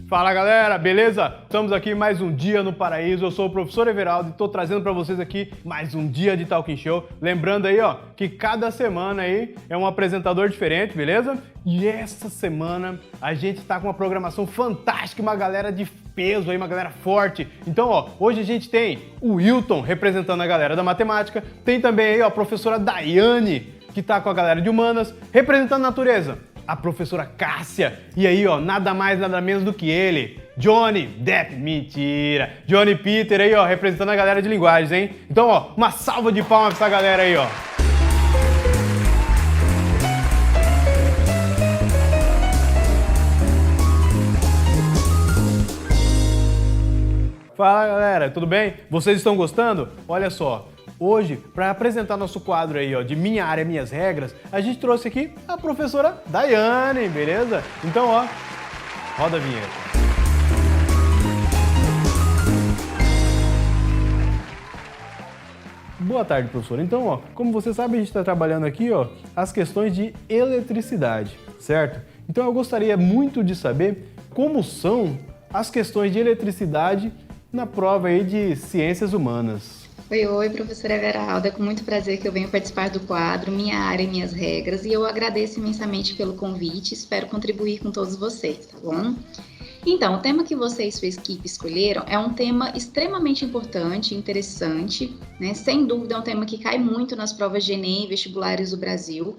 Fala galera, beleza? Estamos aqui mais um dia no Paraíso. Eu sou o professor Everaldo e estou trazendo para vocês aqui mais um dia de Talking Show. Lembrando aí, ó, que cada semana aí é um apresentador diferente, beleza? E essa semana a gente tá com uma programação fantástica, uma galera de peso aí, uma galera forte. Então, ó, hoje a gente tem o Wilton representando a galera da matemática, tem também aí, ó, a professora Daiane, que tá com a galera de humanas, representando a natureza, a professora Cássia. E aí, ó, nada mais, nada menos do que ele, Johnny Depp, mentira, Johnny Peter aí, ó, representando a galera de linguagens, hein? Então, ó, uma salva de palmas pra essa galera aí, ó. Fala galera, tudo bem? Vocês estão gostando? Olha só, hoje, para apresentar nosso quadro aí, ó, de Minha Área, Minhas Regras, a gente trouxe aqui a professora Daiane, beleza? Então, ó, roda a vinheta. Boa tarde, professora. Então, ó, como você sabe, a gente está trabalhando aqui, ó, as questões de eletricidade, certo? Então, eu gostaria muito de saber como são as questões de eletricidade na prova aí de Ciências Humanas. Oi, professora Everalda, é com muito prazer que eu venho participar do quadro Minha Área e Minhas Regras, e eu agradeço imensamente pelo convite, espero contribuir com todos vocês, tá bom? Então, o tema que vocês e sua equipe escolheram é um tema extremamente importante, interessante, né? Sem dúvida é um tema que cai muito nas provas de Enem e vestibulares do Brasil,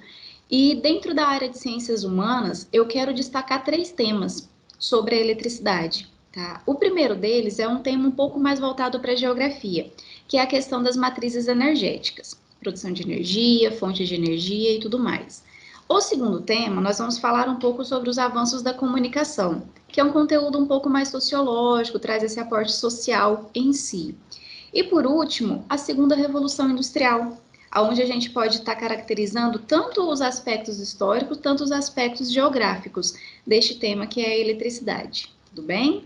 e dentro da área de Ciências Humanas, eu quero destacar 3 temas sobre a eletricidade. Tá? O primeiro deles é um tema um pouco mais voltado para a geografia, que é a questão das matrizes energéticas, produção de energia, fontes de energia e tudo mais. O segundo tema, nós vamos falar um pouco sobre os avanços da comunicação, que é um conteúdo um pouco mais sociológico, traz esse aporte social em si. E por último, a segunda revolução industrial, onde a gente pode estar caracterizando tanto os aspectos históricos, tanto os aspectos geográficos deste tema que é a eletricidade. Tudo bem?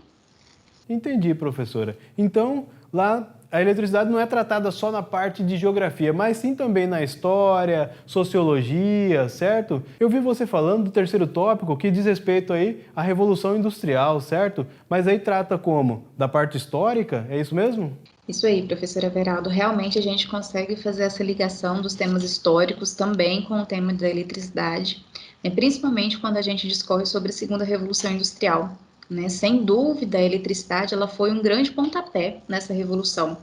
Entendi, professora. Então, lá a eletricidade não é tratada só na parte de geografia, mas sim também na história, sociologia, certo? Eu vi você falando do terceiro tópico que diz respeito aí à Revolução Industrial, certo? Mas aí trata como? Da parte histórica? É isso mesmo? Isso aí, professora Everaldo. Realmente a gente consegue fazer essa ligação dos temas históricos também com o tema da eletricidade, né? Principalmente quando a gente discorre sobre a segunda Revolução Industrial. Né? Sem dúvida, a eletricidade ela foi um grande pontapé nessa revolução.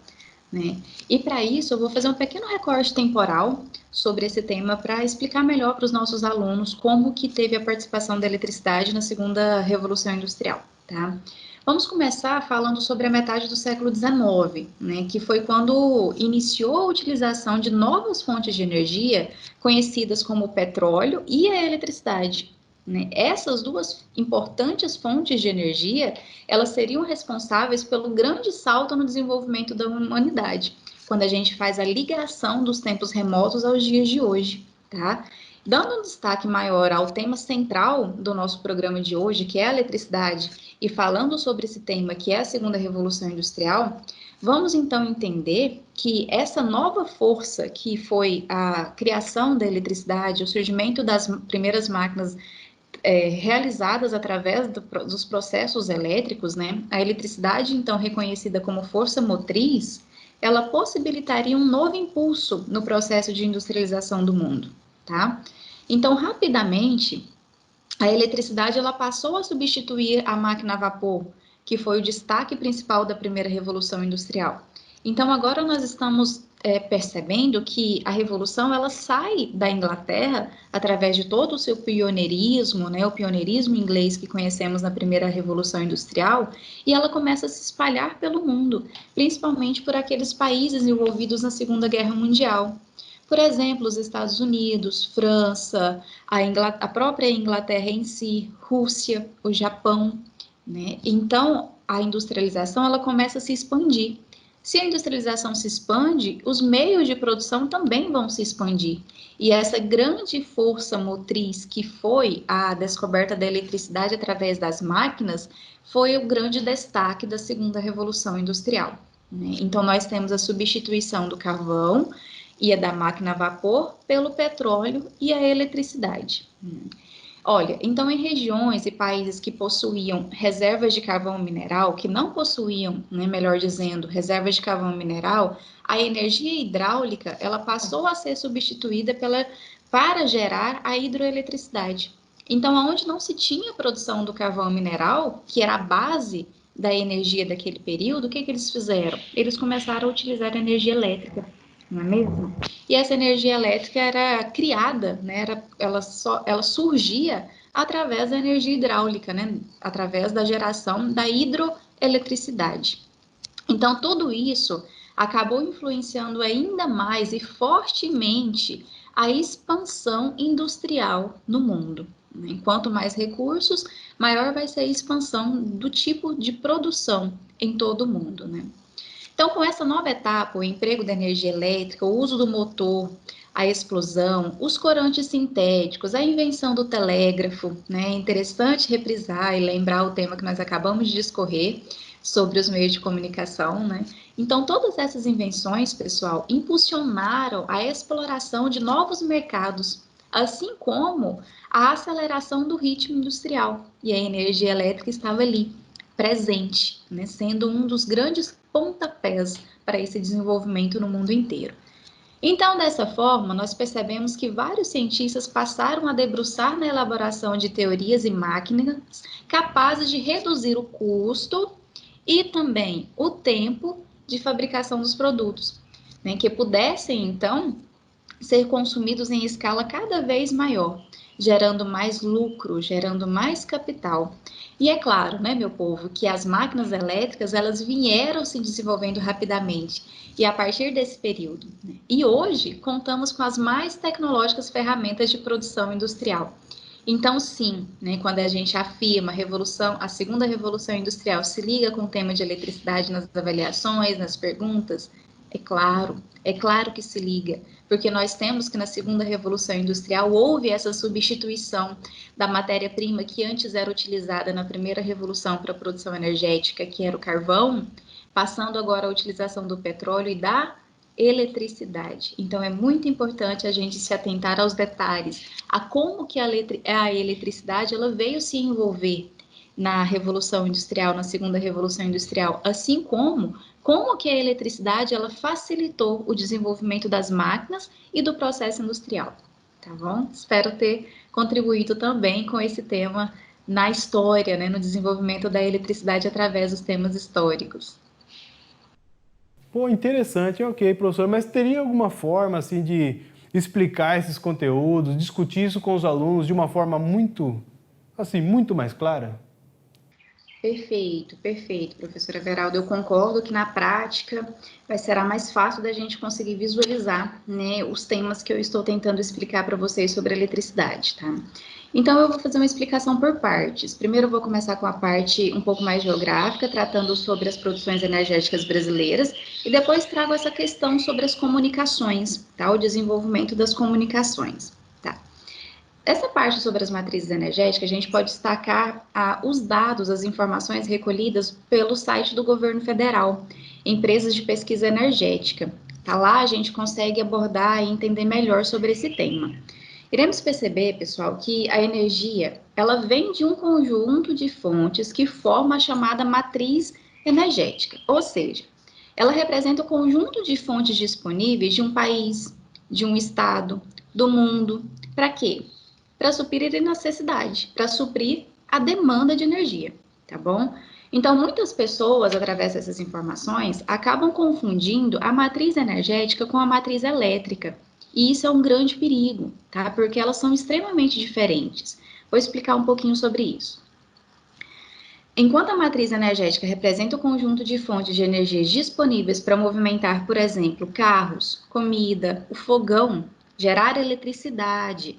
Né? E para isso, eu vou fazer um pequeno recorte temporal sobre esse tema para explicar melhor para os nossos alunos como que teve a participação da eletricidade na segunda Revolução Industrial. Tá? Vamos começar falando sobre a metade do século XIX, né, que foi quando iniciou a utilização de novas fontes de energia, conhecidas como o petróleo e a eletricidade. Né? Essas duas importantes fontes de energia, elas seriam responsáveis pelo grande salto no desenvolvimento da humanidade, quando a gente faz a ligação dos tempos remotos aos dias de hoje, tá? Dando um destaque maior ao tema central do nosso programa de hoje, que é a eletricidade, e falando sobre esse tema, que é a segunda Revolução Industrial, vamos então entender que essa nova força que foi a criação da eletricidade, o surgimento das primeiras máquinas realizadas através dos processos elétricos, né? A eletricidade, então reconhecida como força motriz, ela possibilitaria um novo impulso no processo de industrialização do mundo, tá? Então, rapidamente, a eletricidade ela passou a substituir a máquina a vapor, que foi o destaque principal da primeira revolução industrial. Então, agora nós estamos percebendo que a revolução ela sai da Inglaterra através de todo o seu pioneirismo, né, o pioneirismo inglês que conhecemos na primeira revolução industrial, e ela começa a se espalhar pelo mundo, principalmente por aqueles países envolvidos na Segunda Guerra Mundial. Por exemplo, os Estados Unidos, França, a própria Inglaterra em si, Rússia, o Japão, né? Então, a industrialização ela começa a se expandir. Se a industrialização se expande, os meios de produção também vão se expandir. E essa grande força motriz que foi a descoberta da eletricidade através das máquinas foi o grande destaque da segunda revolução industrial. Né? Então, nós temos a substituição do carvão e a da máquina a vapor pelo petróleo e a eletricidade. Olha, então em regiões e países que possuíam reservas de carvão mineral, que não possuíam, né, melhor dizendo, reservas de carvão mineral, a energia hidráulica, ela passou a ser substituída para gerar a hidroeletricidade. Então, onde não se tinha produção do carvão mineral, que era a base da energia daquele período, o que eles fizeram? Eles começaram a utilizar a energia elétrica, não é mesmo? E essa energia elétrica era criada, né? Ela surgia através da energia hidráulica, né? Através da geração da hidroeletricidade. Então, tudo isso acabou influenciando ainda mais e fortemente a expansão industrial no mundo. Quanto mais recursos, maior vai ser a expansão do tipo de produção em todo o mundo, né? Então, com essa nova etapa, o emprego da energia elétrica, o uso do motor, a explosão, os corantes sintéticos, a invenção do telégrafo, né? É interessante reprisar e lembrar o tema que nós acabamos de discorrer sobre os meios de comunicação, né? Então, todas essas invenções, pessoal, impulsionaram a exploração de novos mercados, assim como a aceleração do ritmo industrial. E a energia elétrica estava ali, presente, né? Sendo um dos grandes pontapés para esse desenvolvimento no mundo inteiro. Então, dessa forma, nós percebemos que vários cientistas passaram a debruçar na elaboração de teorias e máquinas capazes de reduzir o custo e também o tempo de fabricação dos produtos, né, que pudessem, então, ser consumidos em escala cada vez maior, gerando mais lucro, gerando mais capital. E é claro, né, meu povo, que as máquinas elétricas, elas vieram se desenvolvendo rapidamente, e a partir desse período. Né? E hoje, contamos com as mais tecnológicas ferramentas de produção industrial. Então, sim, né, quando a gente afirma a segunda revolução industrial se liga com o tema de eletricidade nas avaliações, nas perguntas, é claro que se liga, porque nós temos que na segunda revolução industrial houve essa substituição da matéria-prima que antes era utilizada na primeira revolução para a produção energética, que era o carvão, passando agora à utilização do petróleo e da eletricidade. Então é muito importante a gente se atentar aos detalhes, a como que a eletricidade ela veio se envolver na revolução industrial, na segunda revolução industrial, assim como que a eletricidade ela facilitou o desenvolvimento das máquinas e do processo industrial, tá bom? Espero ter contribuído também com esse tema na história, né, no desenvolvimento da eletricidade através dos temas históricos. Pô, interessante, ok, professor, mas teria alguma forma, assim, de explicar esses conteúdos, discutir isso com os alunos de uma forma muito, assim, muito mais clara? Perfeito, professora Veraldo. Eu concordo que na prática será mais fácil da gente conseguir visualizar, né, os temas que eu estou tentando explicar para vocês sobre eletricidade, tá? Então, eu vou fazer uma explicação por partes. Primeiro, eu vou começar com a parte um pouco mais geográfica, tratando sobre as produções energéticas brasileiras, e depois trago essa questão sobre as comunicações, tá? O desenvolvimento das comunicações. Essa parte sobre as matrizes energéticas, a gente pode destacar os dados, as informações recolhidas pelo site do governo federal, empresas de pesquisa energética. Tá lá, a gente consegue abordar e entender melhor sobre esse tema. Iremos perceber, pessoal, que a energia, ela vem de um conjunto de fontes que forma a chamada matriz energética, ou seja, ela representa o conjunto de fontes disponíveis de um país, de um estado, do mundo. Para quê? Para suprir a necessidade, para suprir a demanda de energia, tá bom? Então, muitas pessoas, através dessas informações, acabam confundindo a matriz energética com a matriz elétrica. E isso é um grande perigo, tá? Porque elas são extremamente diferentes. Vou explicar um pouquinho sobre isso. Enquanto a matriz energética representa o conjunto de fontes de energias disponíveis para movimentar, por exemplo, carros, comida, o fogão, gerar eletricidade,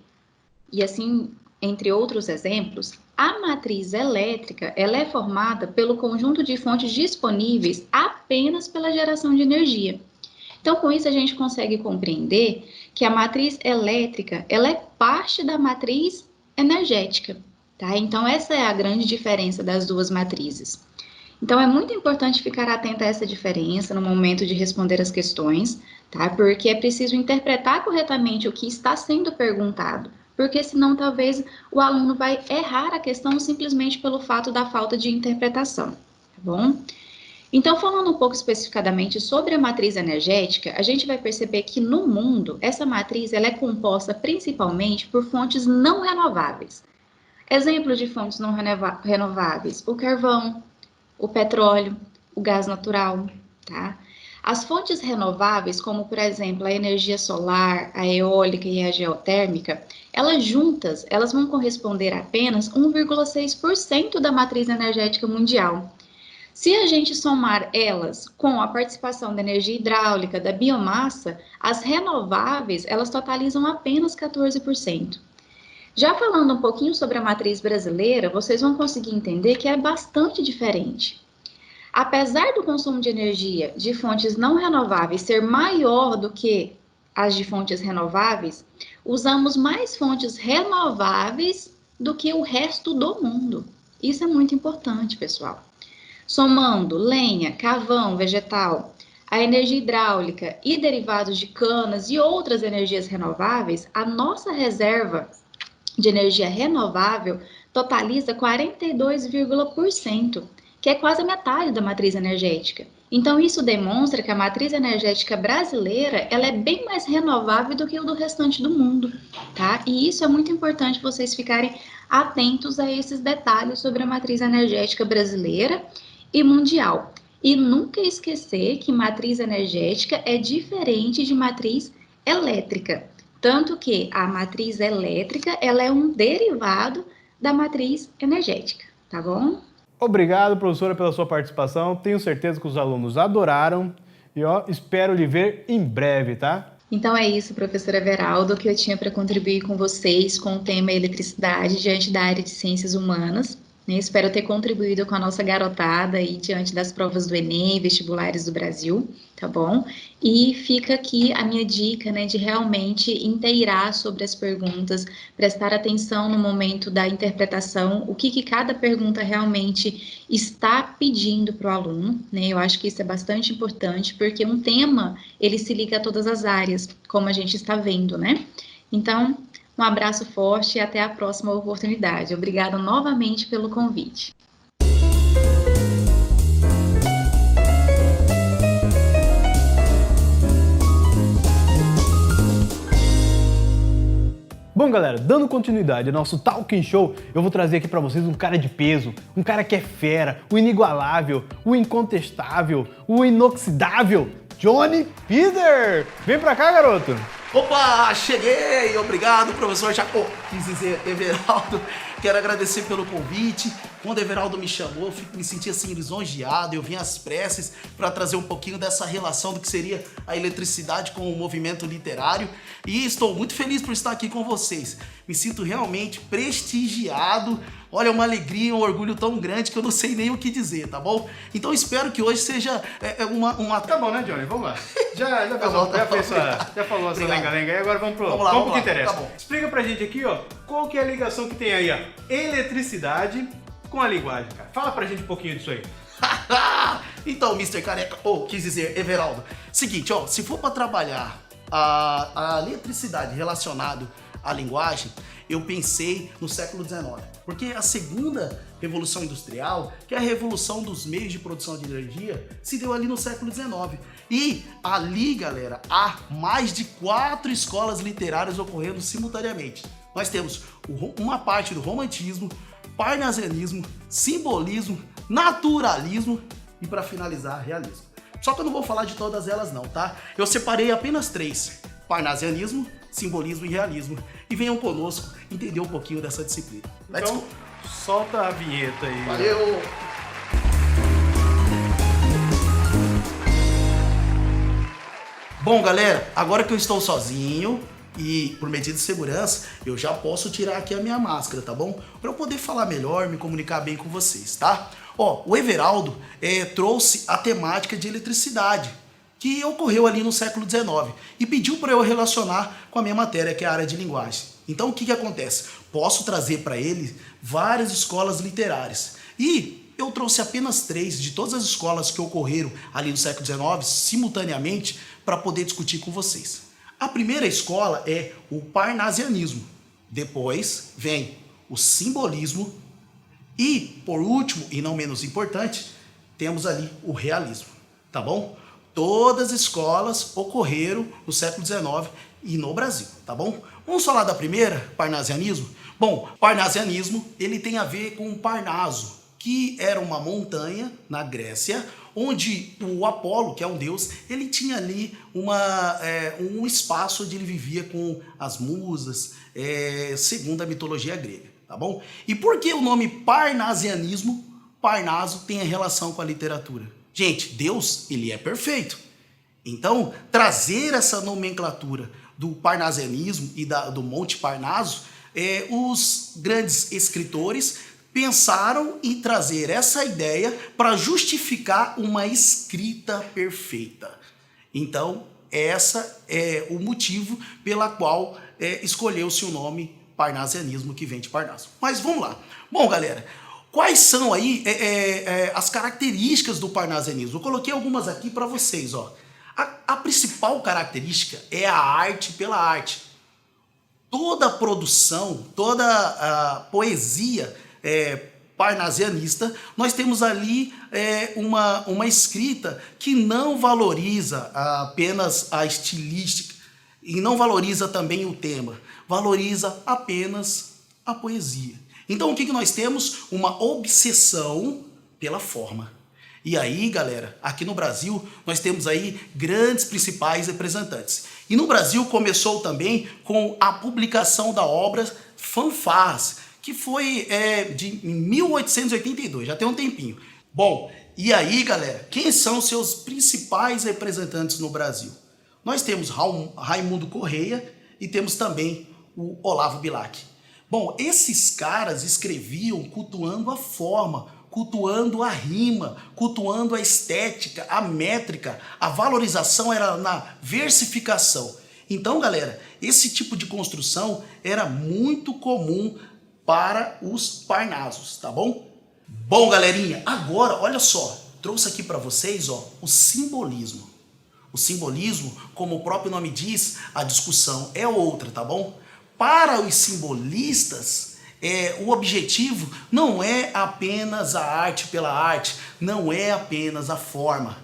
e assim, entre outros exemplos, a matriz elétrica ela é formada pelo conjunto de fontes disponíveis apenas pela geração de energia. Então, com isso, a gente consegue compreender que a matriz elétrica ela é parte da matriz energética. Tá? Então, essa é a grande diferença das duas matrizes. Então, é muito importante ficar atento a essa diferença no momento de responder as questões, tá? Porque é preciso interpretar corretamente o que está sendo perguntado, porque senão talvez o aluno vai errar a questão simplesmente pelo fato da falta de interpretação, tá bom? Então, falando um pouco especificadamente sobre a matriz energética, a gente vai perceber que no mundo, essa matriz ela é composta principalmente por fontes não renováveis. Exemplo de fontes não renováveis, o carvão, o petróleo, o gás natural, tá? As fontes renováveis, como por exemplo a energia solar, a eólica e a geotérmica, elas juntas, elas vão corresponder a apenas 1,6% da matriz energética mundial. Se a gente somar elas com a participação da energia hidráulica, da biomassa, as renováveis, elas totalizam apenas 14%. Já falando um pouquinho sobre a matriz brasileira, vocês vão conseguir entender que é bastante diferente. Apesar do consumo de energia de fontes não renováveis ser maior do que as de fontes renováveis, usamos mais fontes renováveis do que o resto do mundo. Isso é muito importante, pessoal. Somando lenha, carvão, vegetal, a energia hidráulica e derivados de canas e outras energias renováveis, a nossa reserva de energia renovável totaliza 42,%, que é quase a metade da matriz energética. Então, isso demonstra que a matriz energética brasileira ela é bem mais renovável do que o do restante do mundo, tá? E isso é muito importante vocês ficarem atentos a esses detalhes sobre a matriz energética brasileira e mundial. E nunca esquecer que matriz energética é diferente de matriz elétrica. Tanto que a matriz elétrica ela é um derivado da matriz energética, tá bom? Obrigado, professora, pela sua participação. Tenho certeza que os alunos adoraram e espero lhe ver em breve, tá? Então é isso, professor Everaldo, que eu tinha para contribuir com vocês com o tema eletricidade diante da área de ciências humanas. Espero ter contribuído com a nossa garotada aí diante das provas do Enem e vestibulares do Brasil, tá bom? E fica aqui a minha dica, de realmente inteirar sobre as perguntas, prestar atenção no momento da interpretação, o que cada pergunta realmente está pedindo para o aluno, Eu acho que isso é bastante importante, porque um tema, ele se liga a todas as áreas, como a gente está vendo, Então, um abraço forte e até a próxima oportunidade. Obrigada novamente pelo convite. Bom, galera, dando continuidade ao nosso Talking Show, eu vou trazer aqui pra vocês um cara de peso, um cara que é fera, o inigualável, o incontestável, o inoxidável, Johnny Peter! Vem pra cá, garoto! Opa, cheguei! Obrigado, professor Jacob, quis dizer Everaldo. Quero agradecer pelo convite. Quando o Everaldo me chamou, eu me senti assim lisonjeado. Eu vim às pressas para trazer um pouquinho dessa relação do que seria a eletricidade com o movimento literário. E estou muito feliz por estar aqui com vocês. Me sinto realmente prestigiado. Olha, uma alegria, um orgulho tão grande que eu não sei nem o que dizer, tá bom? Então espero que hoje seja uma... Tá bom, né, Johnny? Vamos lá. Já falou essa lenga-lenga aí, agora vamos pro que interessa. Tá bom. Explica pra gente aqui, qual que é a ligação que tem aí, eletricidade com a linguagem, cara. Fala pra gente um pouquinho disso aí. Então, Mr. Careca, quis dizer Everaldo. Seguinte, se for para trabalhar a eletricidade relacionado à linguagem, eu pensei no século XIX. Porque a segunda revolução industrial, que é a revolução dos meios de produção de energia, se deu ali no século XIX. E ali, galera, há mais de 4 escolas literárias ocorrendo simultaneamente. Nós temos uma parte do romantismo, parnasianismo, simbolismo, naturalismo e, para finalizar, realismo. Só que eu não vou falar de todas elas não, tá? Eu separei apenas 3: parnasianismo, simbolismo e realismo. E venham conosco entender um pouquinho dessa disciplina. Então, solta a vinheta aí. Valeu! Bom, galera, agora que eu estou sozinho e por medida de segurança, eu já posso tirar aqui a minha máscara, tá bom? Para eu poder falar melhor, me comunicar bem com vocês, tá? O Everaldo trouxe a temática de eletricidade, que ocorreu ali no século XIX, e pediu para eu relacionar com a minha matéria, que é a área de linguagem. Então, o que acontece? Posso trazer para ele várias escolas literárias. E eu trouxe apenas 3 de todas as escolas que ocorreram ali no século XIX, simultaneamente, para poder discutir com vocês. A primeira escola é o parnasianismo. Depois vem o simbolismo e, por último, e não menos importante, temos ali o realismo, tá bom? Todas as escolas ocorreram no século XIX e no Brasil, tá bom? Vamos falar da primeira, parnasianismo? Bom, parnasianismo, ele tem a ver com Parnaso, que era uma montanha na Grécia, onde o Apolo, que é um deus, ele tinha ali um espaço onde ele vivia com as musas, segundo a mitologia grega, tá bom? E por que o nome parnasianismo? Parnaso tem a relação com a literatura. Gente, Deus, ele é perfeito. Então, trazer essa nomenclatura do parnasianismo e do Monte Parnaso, os grandes escritores pensaram em trazer essa ideia para justificar uma escrita perfeita. Então, essa é o motivo pela qual escolheu-se o nome parnasianismo, que vem de Parnaso. Mas vamos lá. Bom, galera, quais são aí as características do parnasianismo? Eu coloquei algumas aqui para vocês, ó. A principal característica é a arte pela arte. Toda a produção, toda a poesia parnasianista, nós temos ali uma escrita que não valoriza apenas a estilística e não valoriza também o tema, valoriza apenas a poesia. Então o que nós temos? Uma obsessão pela forma. E aí, galera, aqui no Brasil, nós temos aí grandes principais representantes. E no Brasil começou também com a publicação da obra Fanfarras, que foi de 1882, já tem um tempinho. Bom, e aí, galera, quem são seus principais representantes no Brasil? Nós temos Raimundo Correia e temos também o Olavo Bilac. Bom, esses caras escreviam cultuando a forma, cultuando a rima, cultuando a estética, a métrica, a valorização era na versificação. Então, galera, esse tipo de construção era muito comum para os parnasos, tá bom? Bom, galerinha, agora, olha só, trouxe aqui para vocês, ó, o simbolismo. O simbolismo, como o próprio nome diz, a discussão é outra, tá bom? Para os simbolistas, o objetivo não é apenas a arte pela arte, não é apenas a forma.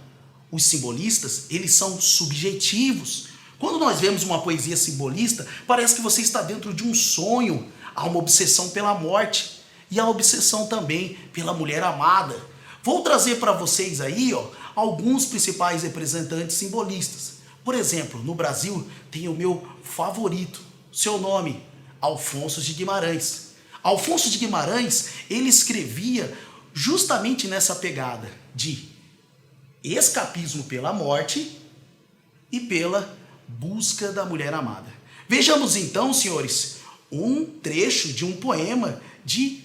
Os simbolistas, eles são subjetivos. Quando nós vemos uma poesia simbolista, parece que você está dentro de um sonho. Há uma obsessão pela morte e a obsessão também pela mulher amada. Vou trazer para vocês aí, ó, alguns principais representantes simbolistas. Por exemplo, no Brasil tem o meu favorito, seu nome, Alfonso de Guimarães. Alfonso de Guimarães, ele escrevia justamente nessa pegada de escapismo pela morte e pela busca da mulher amada. Vejamos então, senhores, um trecho de um poema de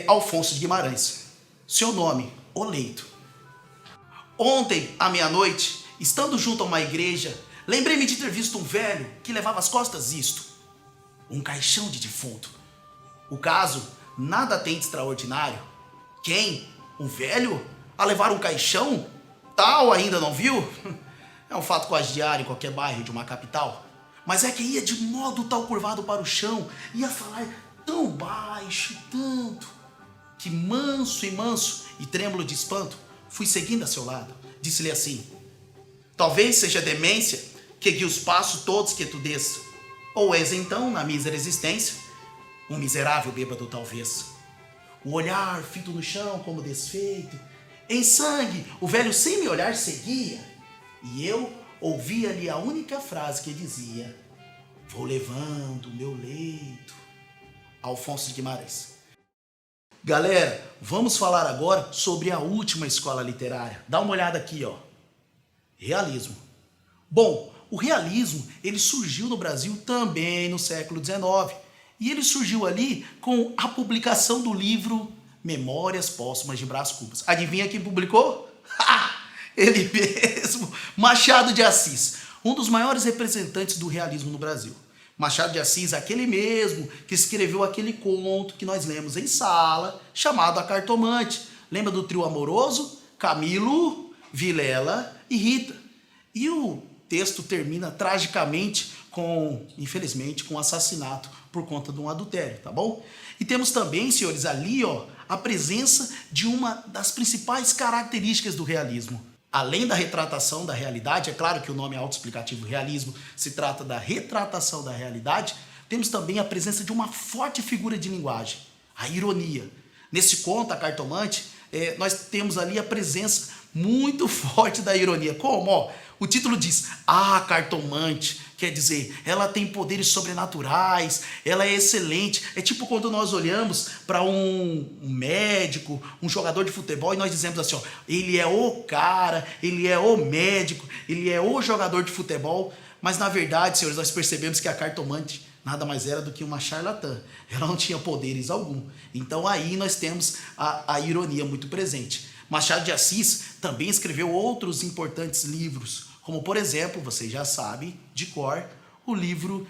Alfonso de Guimarães. Seu nome, O Leito. Ontem, à meia-noite, estando junto a uma igreja, lembrei-me de ter visto um velho que levava às costas isto, um caixão de defunto. O caso nada tem de extraordinário. Quem? Um velho? A levar um caixão? Tal ainda não viu? É um fato quase diário em qualquer bairro de uma capital. Mas é que ia de modo tal curvado para o chão, ia falar tão baixo, tanto, que manso e trêmulo de espanto, fui seguindo a seu lado. Disse-lhe assim: talvez seja demência que guie os passos todos que tu desça, ou és então, na mísera existência, um miserável bêbado talvez. O olhar fito no chão como desfeito, em sangue, o velho sem me olhar seguia, e eu ouvia-lhe a única frase que dizia: vou levando o meu leito. Alfonso de Guimarães. Galera, vamos falar agora sobre a última escola literária. Dá uma olhada aqui, ó. Realismo. Bom, o realismo, ele surgiu no Brasil também no século XIX. E ele surgiu ali com a publicação do livro Memórias Póstumas de Brás Cubas. Adivinha quem publicou? Ele mesmo, Machado de Assis, um dos maiores representantes do realismo no Brasil. Machado de Assis, aquele mesmo que escreveu aquele conto que nós lemos em sala, chamado A Cartomante. Lembra do trio amoroso? Camilo, Vilela e Rita. E o texto termina tragicamente infelizmente, com o assassinato por conta de um adultério, tá bom? E temos também, senhores, ali, ó, a presença de uma das principais características do realismo. Além da retratação da realidade, é claro que o nome é autoexplicativo, realismo se trata da retratação da realidade, temos também a presença de uma forte figura de linguagem, a ironia. Nesse conto, a Cartomante, nós temos ali a presença muito forte da ironia. Como? Ó, o título diz, Cartomante, quer dizer, ela tem poderes sobrenaturais, ela é excelente. É tipo quando nós olhamos para um médico, um jogador de futebol e nós dizemos assim, ó, ele é o cara, ele é o médico, ele é o jogador de futebol. Mas na verdade, senhores, nós percebemos que a Cartomante nada mais era do que uma charlatã. Ela não tinha poderes algum. Então aí nós temos a ironia muito presente. Machado de Assis também escreveu outros importantes livros, como, por exemplo, vocês já sabem, de cor, o livro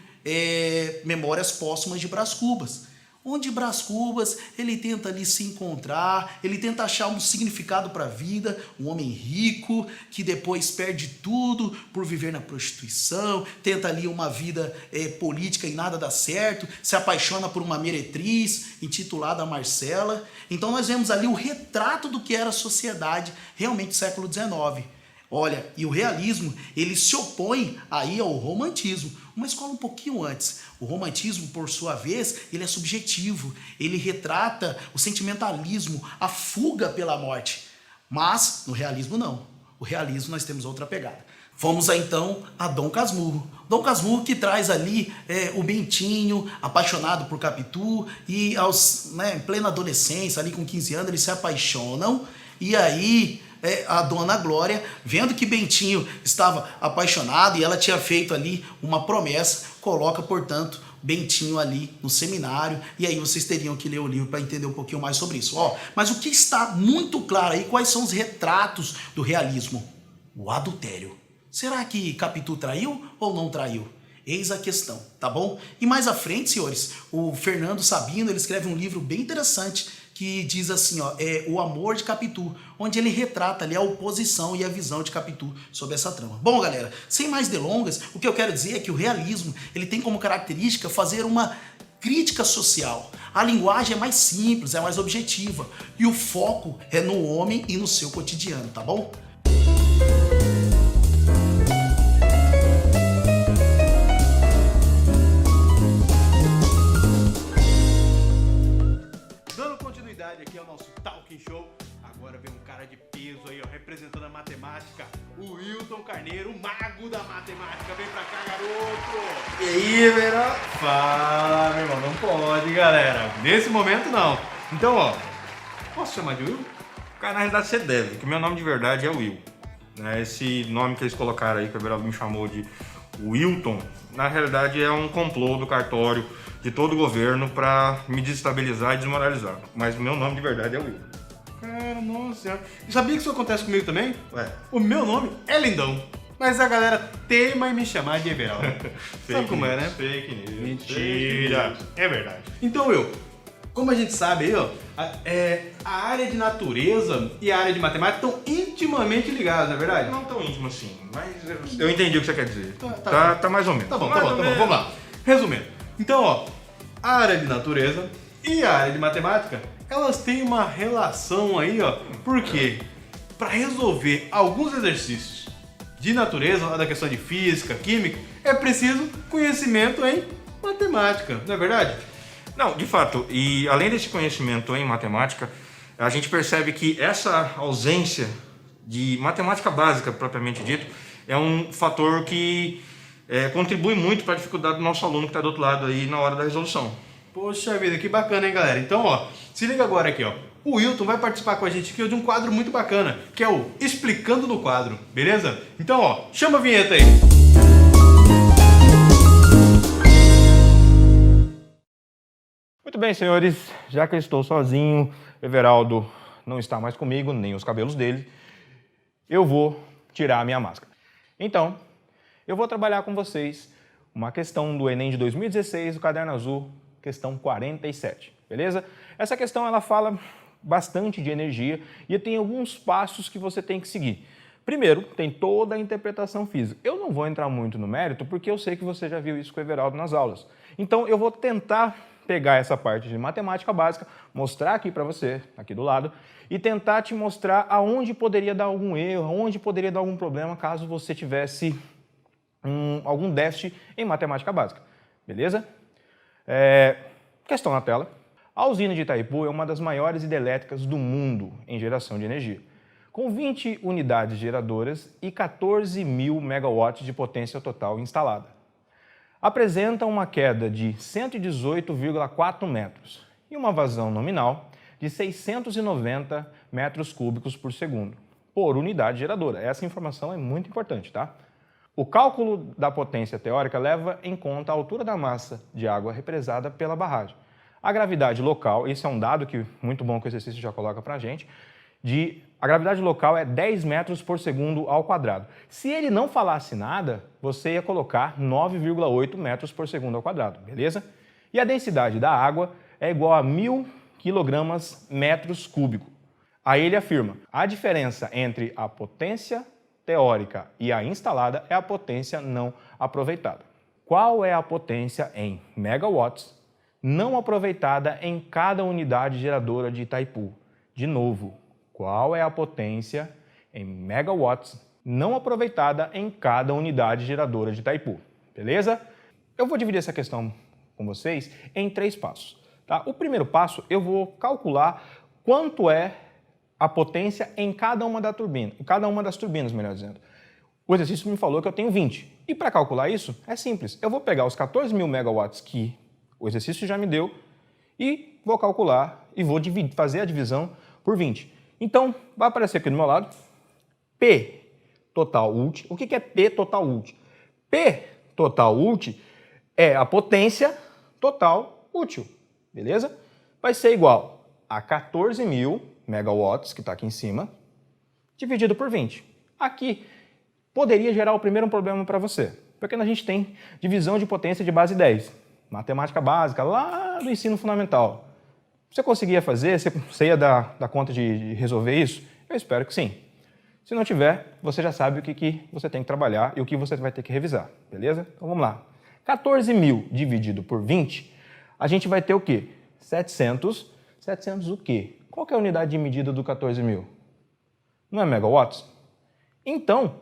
Memórias Póstumas de Brás Cubas, onde Brás Cubas ele tenta ali se encontrar, ele tenta achar um significado para a vida, um homem rico que depois perde tudo por viver na prostituição, tenta ali uma vida política e nada dá certo, se apaixona por uma meretriz intitulada Marcela. Então nós vemos ali o retrato do que era a sociedade realmente do século XIX. Olha, e o realismo, ele se opõe aí ao romantismo, uma escola um pouquinho antes. O romantismo, por sua vez, ele é subjetivo, ele retrata o sentimentalismo, a fuga pela morte. Mas, no realismo, não. O realismo, nós temos outra pegada. Vamos então a Dom Casmurro. Dom Casmurro que traz ali o Bentinho, apaixonado por Capitu, e em plena adolescência, ali com 15 anos, eles se apaixonam, e aí a Dona Glória, vendo que Bentinho estava apaixonado e ela tinha feito ali uma promessa, coloca, portanto, Bentinho ali no seminário, e aí vocês teriam que ler o livro para entender um pouquinho mais sobre isso. Mas o que está muito claro aí, quais são os retratos do realismo? O adultério. Será que Capitu traiu ou não traiu? Eis a questão, tá bom? E mais à frente, senhores, o Fernando Sabino, ele escreve um livro bem interessante que diz assim, ó, O Amor de Capitu, onde ele retrata ali a oposição e a visão de Capitu sobre essa trama. Bom, galera, sem mais delongas, o que eu quero dizer é que o realismo, ele tem como característica fazer uma crítica social. A linguagem é mais simples, é mais objetiva, e o foco é no homem e no seu cotidiano, tá bom? Aqui é o nosso Talking Show. Agora vem um cara de peso aí, ó, representando a matemática, o Wilton Carneiro, o mago da matemática. Vem pra cá, garoto! E aí, velho? Fala, meu irmão, não pode, galera. Nesse momento, não. Então, ó, posso chamar de Will? Cara, na realidade você deve, que o meu nome de verdade é Will. Esse nome que eles colocaram aí, que o Everaldo me chamou de Wilton, na realidade é um complô do cartório de todo o governo para me desestabilizar e desmoralizar. Mas o meu nome de verdade é Will. Cara, nossa senhora. E sabia que isso acontece comigo também? Ué. O meu nome é Lindão, mas a galera teima em me chamar de Everaldo. Sabe como é, né? Fake news. Mentira. É verdade. Então, Will, como a gente sabe aí, ó, a área de natureza e a área de matemática estão intimamente ligadas, não é verdade? Não tão íntimo assim, mas eu entendi o que você quer dizer. Tá mais ou menos. Tá bom, vamos lá. Resumindo, então, ó, a área de natureza e a área de matemática, elas têm uma relação aí, ó, porque para resolver alguns exercícios de natureza, lá da questão de física, química, é preciso conhecimento em matemática, não é verdade? Não, de fato, e além desse conhecimento em matemática, a gente percebe que essa ausência de matemática básica, propriamente dito, é um fator que contribui muito para a dificuldade do nosso aluno que está do outro lado aí na hora da resolução. Poxa vida, que bacana, hein, galera? Então, ó, se liga agora aqui, ó. O Wilton vai participar com a gente aqui de um quadro muito bacana, que é o Explicando no Quadro, beleza? Então, ó, chama a vinheta aí. Muito bem, senhores, já que eu estou sozinho, Everaldo não está mais comigo, nem os cabelos dele, eu vou tirar a minha máscara. Então, eu vou trabalhar com vocês uma questão do Enem de 2016, do Caderno Azul, questão 47, beleza? Essa questão, ela fala bastante de energia e tem alguns passos que você tem que seguir. Primeiro, tem toda a interpretação física. Eu não vou entrar muito no mérito, porque eu sei que você já viu isso com o Everaldo nas aulas. Então, eu vou tentar pegar essa parte de matemática básica, mostrar aqui para você, aqui do lado, e tentar te mostrar aonde poderia dar algum erro, aonde poderia dar algum problema, caso você tivesse algum déficit em matemática básica. Beleza? Questão na tela. A usina de Itaipu é uma das maiores hidrelétricas do mundo em geração de energia, com 20 unidades geradoras e 14 mil megawatts de potência total instalada. Apresenta uma queda de 118,4 metros e uma vazão nominal de 690 metros cúbicos por segundo, por unidade geradora. Essa informação é muito importante, tá? O cálculo da potência teórica leva em conta a altura da massa de água represada pela barragem. A gravidade local, esse é um dado que muito bom que o exercício já coloca pra gente, a gravidade local é 10 metros por segundo ao quadrado. Se ele não falasse nada, você ia colocar 9,8 metros por segundo ao quadrado, beleza? E a densidade da água é igual a 1.000 quilogramas metros cúbicos. Aí ele afirma, a diferença entre a potência teórica e a instalada é a potência não aproveitada. Qual é a potência em megawatts não aproveitada em cada unidade geradora de Itaipu? De novo, qual é a potência em megawatts não aproveitada em cada unidade geradora de Itaipu? Beleza? Eu vou dividir essa questão com vocês em 3 passos. Tá? O primeiro passo, eu vou calcular quanto é a potência em cada uma das turbinas, melhor dizendo. O exercício me falou que eu tenho 20. E para calcular isso, é simples. Eu vou pegar os 14 mil megawatts que o exercício já me deu e vou calcular e vou fazer a divisão por 20. Então, vai aparecer aqui do meu lado, P total ult. O que é P total ult? P total ult é a potência total útil, beleza? Vai ser igual a 14 mil megawatts, que está aqui em cima, dividido por 20. Aqui poderia gerar o primeiro problema para você, porque a gente tem divisão de potência de base 10, matemática básica, lá do ensino fundamental. Você conseguia fazer? Você ia dar conta de resolver isso? Eu espero que sim. Se não tiver, você já sabe o que você tem que trabalhar e o que você vai ter que revisar, beleza? Então vamos lá. 14 mil dividido por 20, a gente vai ter o quê? 700 o quê? Qual que é a unidade de medida do 14 mil? Não é megawatts? Então,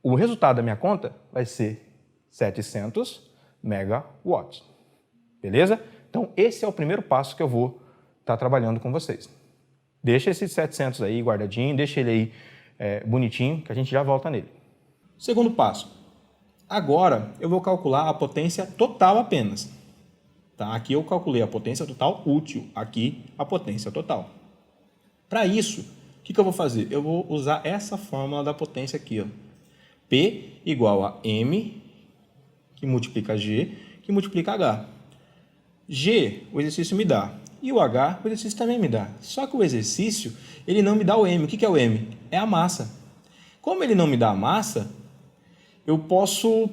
o resultado da minha conta vai ser 700 megawatts, beleza? Então, esse é o primeiro passo que eu vou estar trabalhando com vocês. Deixa esse 700 aí guardadinho, deixa ele aí bonitinho, que a gente já volta nele. Segundo passo. Agora, eu vou calcular a potência total apenas. Tá? Aqui eu calculei a potência total útil, aqui a potência total. Para isso, o que eu vou fazer? Eu vou usar essa fórmula da potência aqui, ó. P igual a M, que multiplica G, que multiplica H. G, o exercício me dá. E o H, o exercício também me dá. Só que o exercício, ele não me dá o M. O que é o M? É a massa. Como ele não me dá a massa, eu posso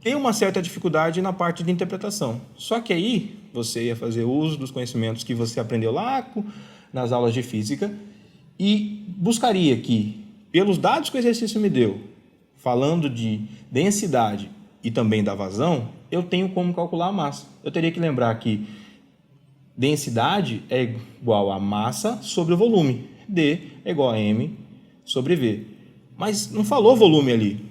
ter uma certa dificuldade na parte de interpretação. Só que aí, você ia fazer uso dos conhecimentos que você aprendeu lá nas aulas de física e buscaria aqui, pelos dados que o exercício me deu, falando de densidade e também da vazão, eu tenho como calcular a massa. Eu teria que lembrar que densidade é igual a massa sobre o volume. D é igual a M sobre V. Mas não falou volume ali,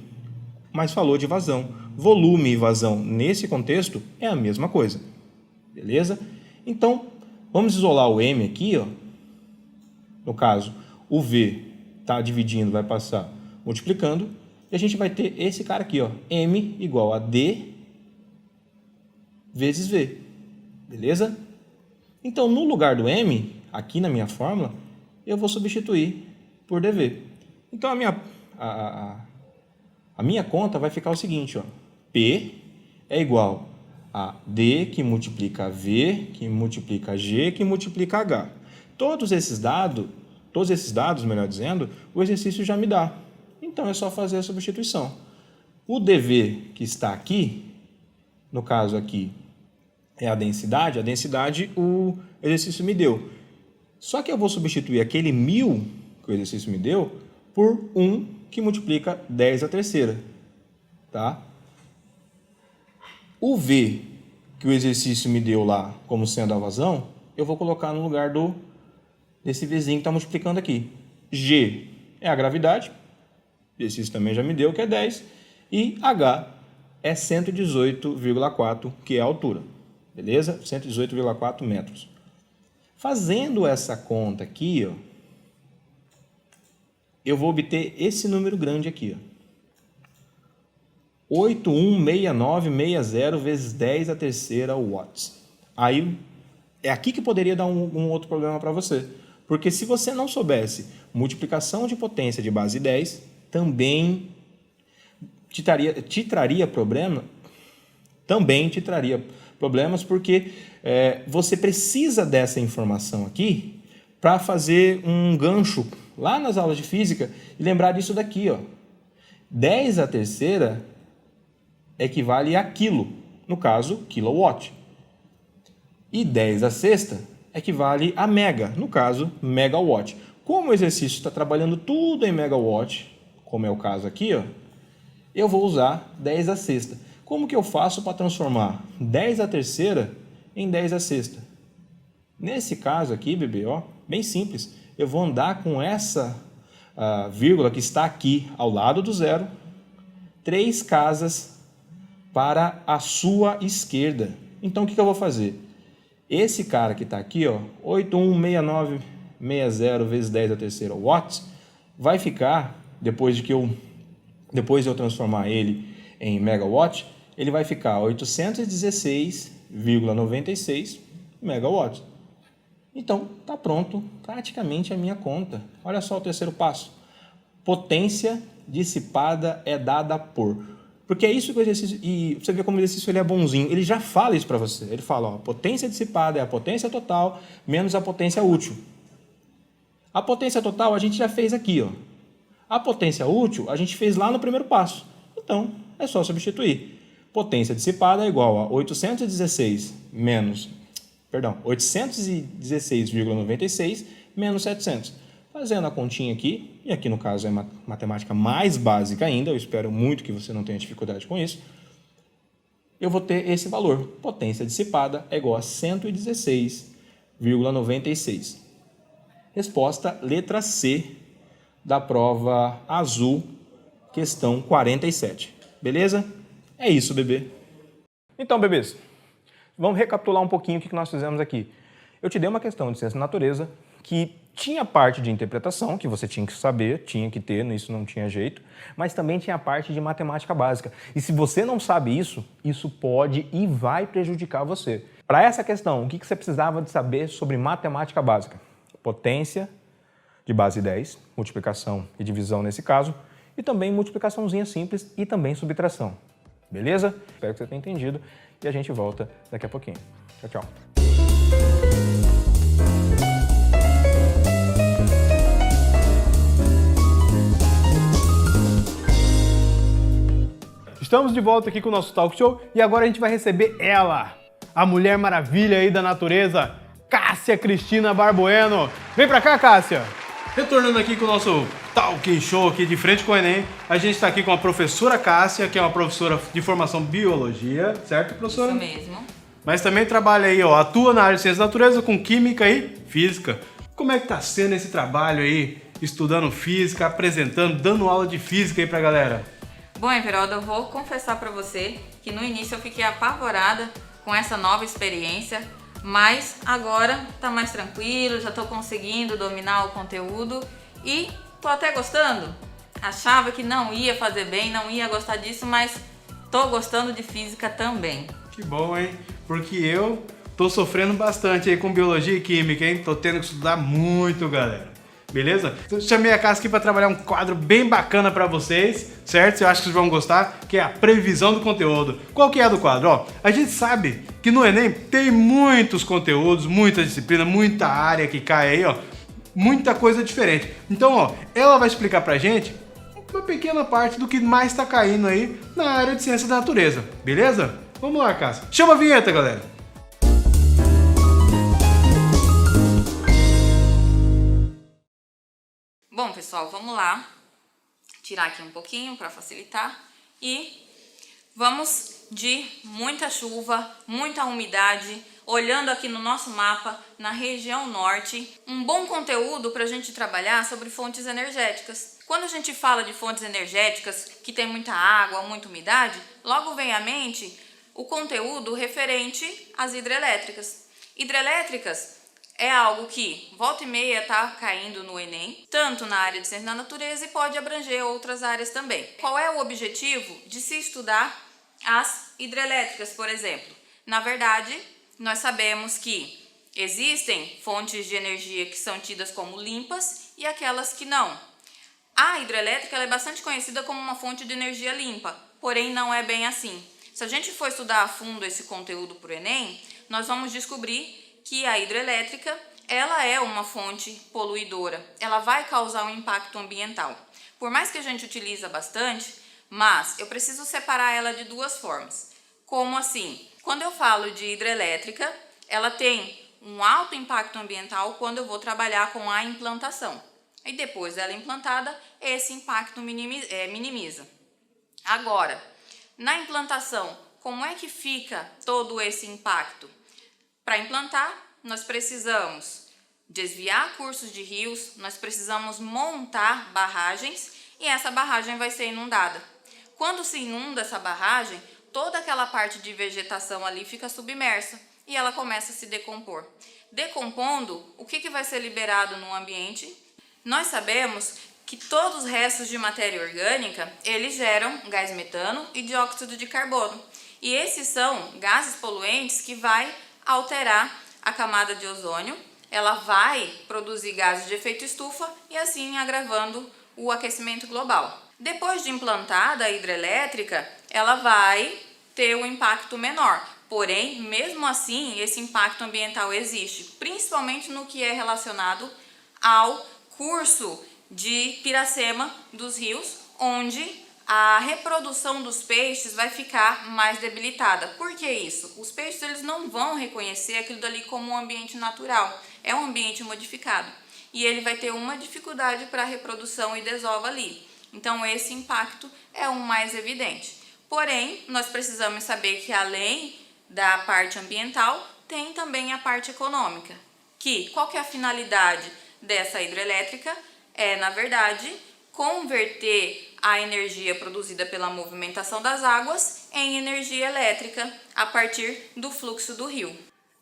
mas falou de vazão. Volume e vazão, nesse contexto, é a mesma coisa. Beleza? Então, vamos isolar o M aqui, ó. No caso, o V está dividindo, vai passar multiplicando. E a gente vai ter esse cara aqui, ó, M igual a D vezes V, beleza? Então, no lugar do M, aqui na minha fórmula, eu vou substituir por dV. Então, a minha conta vai ficar o seguinte, ó, P é igual a D que multiplica V, que multiplica G, que multiplica H. Todos esses dados, melhor dizendo, o exercício já me dá. Então, é só fazer a substituição. O dV que está aqui, no caso aqui, é a densidade o exercício me deu. Só que eu vou substituir aquele 1000 que o exercício me deu por 1 que multiplica 10 à terceira. Tá? O V que o exercício me deu lá como sendo a vazão, eu vou colocar no lugar desse Vzinho que está multiplicando aqui. G é a gravidade, o exercício também já me deu, que é 10, e H é 118,4, que é a altura. Beleza? 118,4 metros. Fazendo essa conta aqui, ó, eu vou obter esse número grande aqui, ó. 816960 vezes 10 à terceira watts. Aí, é aqui que poderia dar um outro problema para você. Porque se você não soubesse multiplicação de potência de base 10, também te traria problema. Também te traria problemas, porque você precisa dessa informação aqui para fazer um gancho lá nas aulas de física e lembrar disso daqui, ó. 10 à terceira equivale a quilo, no caso, kilowatt. E 10 à sexta equivale a mega, no caso, megawatt. Como o exercício está trabalhando tudo em megawatt, como é o caso aqui, ó, eu vou usar 10 à sexta. Como que eu faço para transformar 10 à terceira em 10 à sexta? Nesse caso aqui, bebê, ó, bem simples. Eu vou andar com essa vírgula que está aqui ao lado do zero, 3 casas para a sua esquerda. Então, o que eu vou fazer? Esse cara que está aqui, ó, 816960 vezes 10 à terceira watts, vai ficar, depois de eu transformar ele em megawatt, ele vai ficar 816,96 megawatts. Então, está pronto praticamente a minha conta. Olha só o terceiro passo. Potência dissipada é dada por... Porque é isso que o exercício... E você vê como o exercício ele é bonzinho. Ele já fala isso para você. Ele fala, ó, a potência dissipada é a potência total menos a potência útil. A potência total a gente já fez aqui, ó. A potência útil a gente fez lá no primeiro passo. Então, é só substituir. Potência dissipada é igual a 816,96 menos 700. Fazendo a continha aqui, e aqui no caso é matemática mais básica ainda, eu espero muito que você não tenha dificuldade com isso, eu vou ter esse valor. Potência dissipada é igual a 116,96. Resposta letra C da prova azul, questão 47. Beleza? É isso, bebê. Então, bebês, vamos recapitular um pouquinho o que nós fizemos aqui. Eu te dei uma questão de ciência da natureza que tinha parte de interpretação, que você tinha que saber, tinha que ter, isso não tinha jeito, mas também tinha a parte de matemática básica. E se você não sabe isso, isso pode e vai prejudicar você. Para essa questão, o que você precisava de saber sobre matemática básica? Potência de base 10, multiplicação e divisão nesse caso, e também multiplicaçãozinha simples e também subtração. Beleza? Espero que você tenha entendido e a gente volta daqui a pouquinho. Tchau, tchau. Estamos de volta aqui com o nosso talk show e agora a gente vai receber ela, a Mulher Maravilha aí da natureza, Cássia Cristina Barbueno. Vem pra cá, Cássia! Retornando aqui com o nosso talk show aqui de frente com o Enem, a gente está aqui com a professora Cássia, que é uma professora de formação biologia, certo, professora? Isso mesmo. Mas também trabalha aí, ó, atua na área de ciência da natureza com química e física. Como é que tá sendo esse trabalho aí, estudando física, apresentando, dando aula de física aí pra galera? Bom, Everaldo, eu vou confessar pra você que no início eu fiquei apavorada com essa nova experiência, mas agora tá mais tranquilo, já tô conseguindo dominar o conteúdo e tô até gostando. Achava que não ia fazer bem, não ia gostar disso, mas tô gostando de física também. Que bom, hein? Porque eu tô sofrendo bastante aí com biologia e química, hein? Tô tendo que estudar muito, galera. Beleza? Então, chamei a Cássia aqui para trabalhar um quadro bem bacana para vocês, certo? Eu acho que vocês vão gostar, que é a previsão do conteúdo. Qual que é do quadro? Ó, a gente sabe que no Enem tem muitos conteúdos, muita disciplina, muita área que cai aí, ó. Muita coisa diferente. Então, ó, ela vai explicar pra gente uma pequena parte do que mais tá caindo aí na área de ciência da natureza. Beleza? Vamos lá, Cássia. Chama a vinheta, galera! Bom, pessoal, vamos lá. tirar aqui um pouquinho para facilitar. E vamos de muita chuva, muita umidade, olhando aqui no nosso mapa, na região norte, um bom conteúdo para a gente trabalhar sobre fontes energéticas. Quando a gente fala de fontes energéticas que tem muita água, muita umidade, logo vem à mente o conteúdo referente às hidrelétricas. Hidrelétricas é algo que volta e meia está caindo no Enem, tanto na área de ciência da natureza e pode abranger outras áreas também. Qual é o objetivo de se estudar as hidrelétricas, por exemplo? Na verdade, nós sabemos que existem fontes de energia que são tidas como limpas e aquelas que não. A hidrelétrica ela é bastante conhecida como uma fonte de energia limpa, porém não é bem assim. Se a gente for estudar a fundo esse conteúdo para o Enem, nós vamos descobrir que a hidrelétrica ela é uma fonte poluidora, ela vai causar um impacto ambiental. Por mais que a gente utiliza bastante, mas eu preciso separar ela de duas formas. Como assim? Quando eu falo de hidrelétrica, ela tem um alto impacto ambiental quando eu vou trabalhar com a implantação. E depois dela implantada, esse impacto minimiza. Agora, na implantação, como é que fica todo esse impacto? Para implantar, nós precisamos desviar cursos de rios, nós precisamos montar barragens e essa barragem vai ser inundada. Quando se inunda essa barragem, toda aquela parte de vegetação ali fica submersa e ela começa a se decompor. Decompondo, o que vai ser liberado no ambiente? Nós sabemos que todos os restos de matéria orgânica, eles geram gás metano e dióxido de carbono. E esses são gases poluentes que vai alterar a camada de ozônio, ela vai produzir gases de efeito estufa e assim agravando o aquecimento global. Depois de implantada a hidrelétrica, ela vai ter um impacto menor. Porém, mesmo assim, esse impacto ambiental existe, principalmente no que é relacionado ao curso de Piracema dos rios, onde a reprodução dos peixes vai ficar mais debilitada. Por que isso? Os peixes eles não vão reconhecer aquilo dali como um ambiente natural, é um ambiente modificado. E ele vai ter uma dificuldade para a reprodução e desova ali. Então esse impacto é o mais evidente. Porém, nós precisamos saber que além da parte ambiental, tem também a parte econômica. Qual que é a finalidade dessa hidrelétrica? É, na verdade, converter a energia produzida pela movimentação das águas em energia elétrica a partir do fluxo do rio.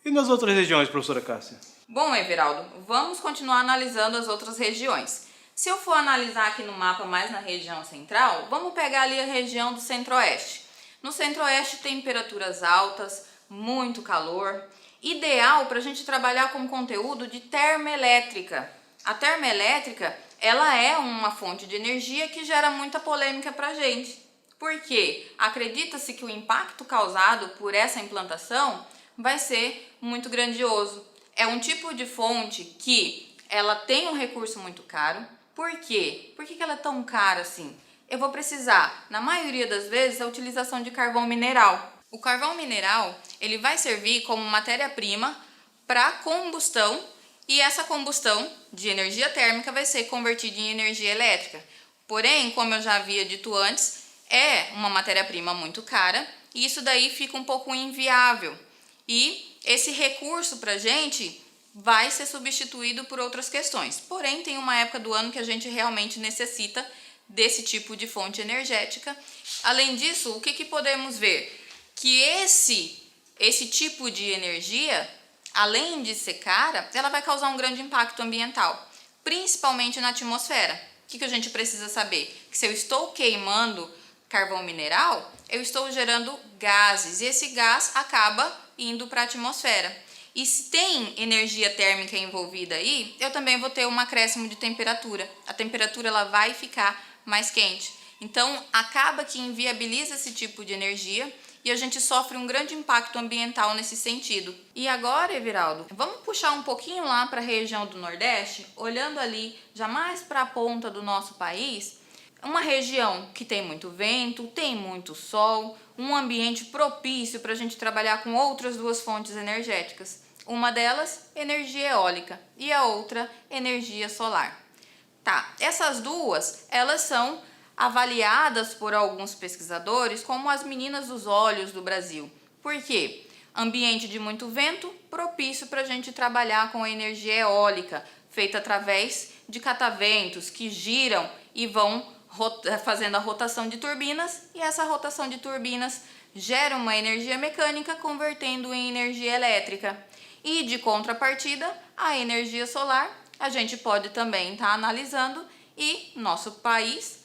E nas outras regiões, professora Cássia? Bom, Everaldo, vamos continuar analisando as outras regiões. Se eu for analisar aqui no mapa mais na região central, vamos pegar ali a região do centro-oeste. No centro-oeste, temperaturas altas, muito calor, ideal para a gente trabalhar com conteúdo de termoelétrica. A termoelétrica, ela é uma fonte de energia que gera muita polêmica para a gente. Por quê? Acredita-se que o impacto causado por essa implantação vai ser muito grandioso. É um tipo de fonte que ela tem um recurso muito caro. Por quê? Por que ela é tão cara assim? Eu vou precisar, na maioria das vezes, a utilização de carvão mineral. O carvão mineral, ele vai servir como matéria-prima para combustão e essa combustão de energia térmica vai ser convertida em energia elétrica. Porém, como eu já havia dito antes, é uma matéria-prima muito cara e isso daí fica um pouco inviável. E esse recurso para a gente vai ser substituído por outras questões. Porém, tem uma época do ano que a gente realmente necessita desse tipo de fonte energética. Além disso, o que podemos ver? Que esse tipo de energia, além de ser cara, ela vai causar um grande impacto ambiental, principalmente na atmosfera. O que a gente precisa saber? Que se eu estou queimando carvão mineral, eu estou gerando gases e esse gás acaba indo para a atmosfera. E se tem energia térmica envolvida aí, eu também vou ter um acréscimo de temperatura. A temperatura ela vai ficar mais quente. Então, acaba que inviabiliza esse tipo de energia e a gente sofre um grande impacto ambiental nesse sentido. E agora, Everaldo, vamos puxar um pouquinho lá para a região do Nordeste, olhando ali já mais para a ponta do nosso país, uma região que tem muito vento, tem muito sol, um ambiente propício para a gente trabalhar com outras duas fontes energéticas. Uma delas, energia eólica, e a outra, energia solar. Tá, essas duas, elas são avaliadas por alguns pesquisadores como as meninas dos olhos do Brasil. Por quê? Ambiente de muito vento, propício para a gente trabalhar com a energia eólica, feita através de cataventos que giram e vão fazendo a rotação de turbinas, e essa rotação de turbinas gera uma energia mecânica convertendo em energia elétrica. E de contrapartida, a energia solar, a gente pode também estar analisando, e nosso país,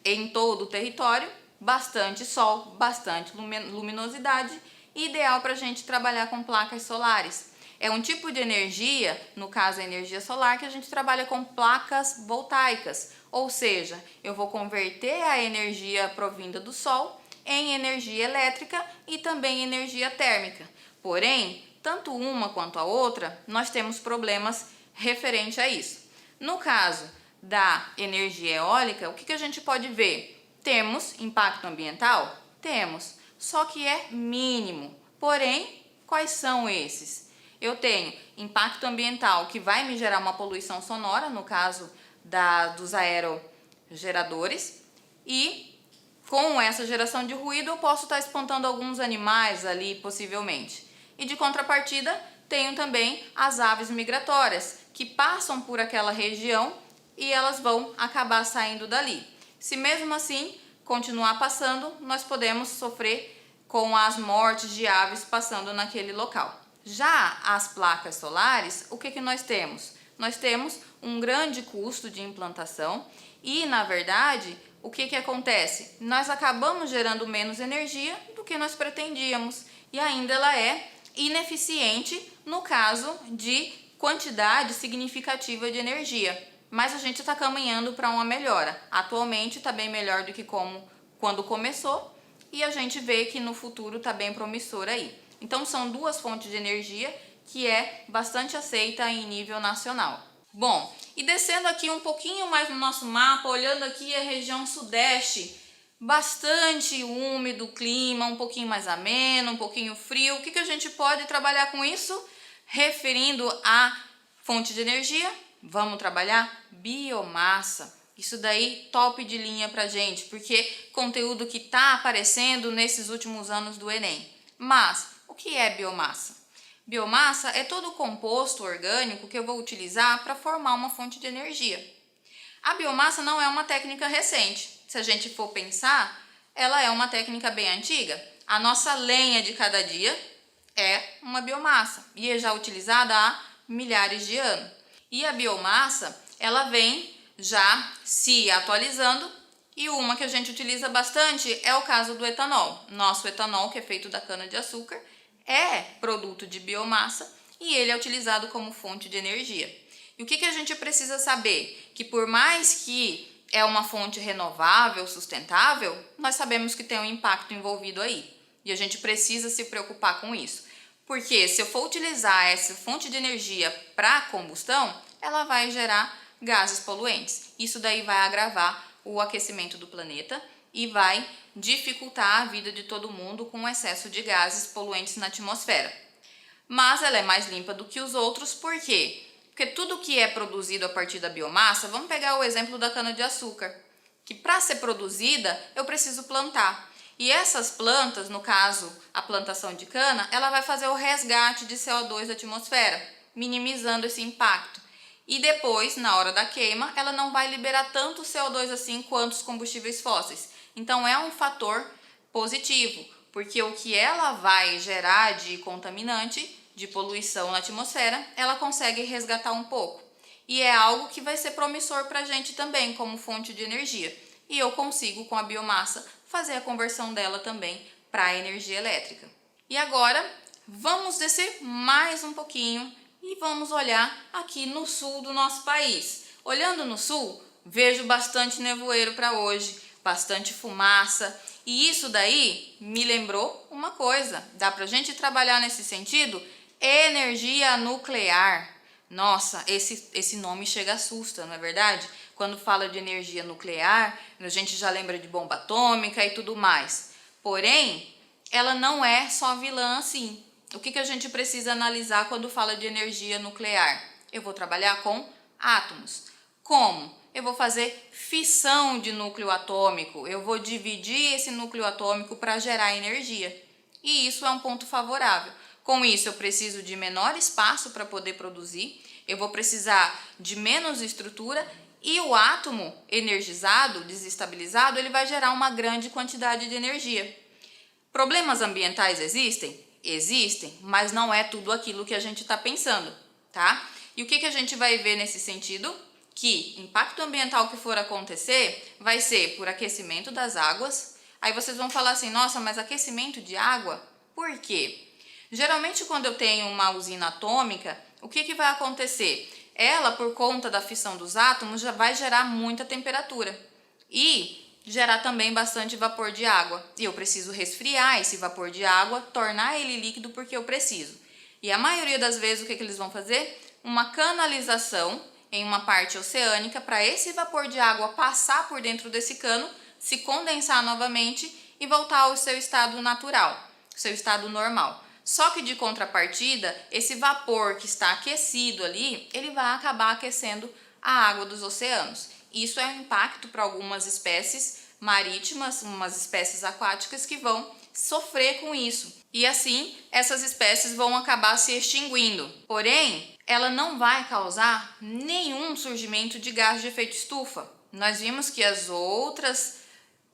em todo o território, bastante sol, bastante luminosidade, ideal para a gente trabalhar com placas solares. É um tipo de energia, no caso a energia solar, que a gente trabalha com placas voltaicas, ou seja, eu vou converter a energia provinda do sol em energia elétrica e também energia térmica. Porém, tanto uma quanto a outra, nós temos problemas referente a isso. No caso da energia eólica, o que a gente pode ver? Temos impacto ambiental? Temos, só que é mínimo. Porém, quais são esses? Eu tenho impacto ambiental que vai me gerar uma poluição sonora, no caso dos aerogeradores, e com essa geração de ruído eu posso estar espantando alguns animais ali, possivelmente. E de contrapartida, tenho também as aves migratórias, que passam por aquela região e elas vão acabar saindo dali. Se mesmo assim continuar passando, nós podemos sofrer com as mortes de aves passando naquele local. Já as placas solares, o que nós temos? Nós temos um grande custo de implantação e, na verdade, o que acontece? Nós acabamos gerando menos energia do que nós pretendíamos e ainda ela é ineficiente no caso de quantidade significativa de energia. Mas a gente está caminhando para uma melhora. Atualmente está bem melhor do que quando começou e a gente vê que no futuro está bem promissor aí. Então são duas fontes de energia que é bastante aceita em nível nacional. Bom, e descendo aqui um pouquinho mais no nosso mapa, olhando aqui a região sudeste, bastante úmido o clima, um pouquinho mais ameno, um pouquinho frio. O que a gente pode trabalhar com isso? Referindo a fonte de energia, vamos trabalhar biomassa. Isso daí top de linha pra gente, porque conteúdo que tá aparecendo nesses últimos anos do Enem. Mas o que é biomassa? Biomassa é todo o composto orgânico que eu vou utilizar para formar uma fonte de energia. A biomassa não é uma técnica recente. Se a gente for pensar, ela é uma técnica bem antiga. A nossa lenha de cada dia é uma biomassa e é já utilizada há milhares de anos. E a biomassa, ela vem já se atualizando, e uma que a gente utiliza bastante é o caso do etanol. Nosso etanol, que é feito da cana-de-açúcar, é produto de biomassa e ele é utilizado como fonte de energia. E o que a gente precisa saber? Que por mais que é uma fonte renovável, sustentável, nós sabemos que tem um impacto envolvido aí. E a gente precisa se preocupar com isso. Porque se eu for utilizar essa fonte de energia para combustão, ela vai gerar gases poluentes. Isso daí vai agravar o aquecimento do planeta e vai dificultar a vida de todo mundo com o excesso de gases poluentes na atmosfera. Mas ela é mais limpa do que os outros, por quê? Porque tudo que é produzido a partir da biomassa, vamos pegar o exemplo da cana-de-açúcar, que para ser produzida eu preciso plantar. E essas plantas, no caso a plantação de cana, ela vai fazer o resgate de CO2 da atmosfera, minimizando esse impacto. E depois, na hora da queima, ela não vai liberar tanto CO2 assim quanto os combustíveis fósseis. Então é um fator positivo, porque o que ela vai gerar de contaminante, de poluição na atmosfera, ela consegue resgatar um pouco. E é algo que vai ser promissor para a gente também, como fonte de energia. E eu consigo, com a biomassa, fazer a conversão dela também para a energia elétrica. E agora, vamos descer mais um pouquinho e vamos olhar aqui no sul do nosso país. Olhando no sul, vejo bastante nevoeiro para hoje, bastante fumaça. E isso daí me lembrou uma coisa. Dá para a gente trabalhar nesse sentido? Energia nuclear. Nossa, esse nome chega assusta, não é verdade? Quando fala de energia nuclear, a gente já lembra de bomba atômica e tudo mais. Porém, ela não é só vilã assim. O que a gente precisa analisar quando fala de energia nuclear? Eu vou trabalhar com átomos. Como? eu vou fazer fissão de núcleo atômico, eu vou dividir esse núcleo atômico para gerar energia. E isso é um ponto favorável. Com isso, eu preciso de menor espaço para poder produzir, eu vou precisar de menos estrutura e o átomo energizado, desestabilizado, ele vai gerar uma grande quantidade de energia. Problemas ambientais existem? Existem, mas não é tudo aquilo que a gente está pensando, tá? E o que a gente vai ver nesse sentido? Que impacto ambiental que for acontecer vai ser por aquecimento das águas. Aí vocês vão falar assim, nossa, mas aquecimento de água? Por quê? Geralmente quando eu tenho uma usina atômica, o que vai acontecer? Ela, por conta da fissão dos átomos, já vai gerar muita temperatura e gerar também bastante vapor de água. E eu preciso resfriar esse vapor de água, tornar ele líquido porque eu preciso. E a maioria das vezes o que eles vão fazer? Uma canalização em uma parte oceânica para esse vapor de água passar por dentro desse cano, se condensar novamente e voltar ao seu estado natural, seu estado normal. Só que de contrapartida, esse vapor que está aquecido ali, ele vai acabar aquecendo a água dos oceanos. Isso é um impacto para algumas espécies marítimas, umas espécies aquáticas que vão sofrer com isso. E assim, essas espécies vão acabar se extinguindo. Porém, ela não vai causar nenhum surgimento de gás de efeito estufa. Nós vimos que as outras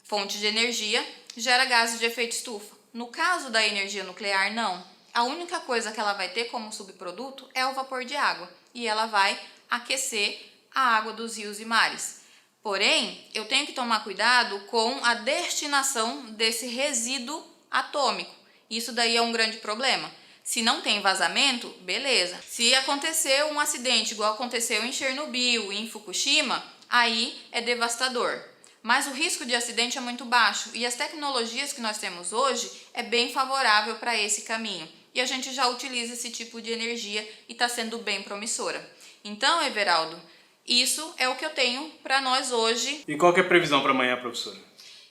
fontes de energia geram gases de efeito estufa. No caso da energia nuclear, não. A única coisa que ela vai ter como subproduto é o vapor de água. E ela vai aquecer a água dos rios e mares. Porém, eu tenho que tomar cuidado com a destinação desse resíduo atômico. Isso daí é um grande problema. Se não tem vazamento, beleza. Se acontecer um acidente igual aconteceu em Chernobyl e em Fukushima, aí é devastador. Mas o risco de acidente é muito baixo e as tecnologias que nós temos hoje é bem favorável para esse caminho. E a gente já utiliza esse tipo de energia e está sendo bem promissora. Então, Everaldo, isso é o que eu tenho para nós hoje. E qual que é a previsão para amanhã, professora?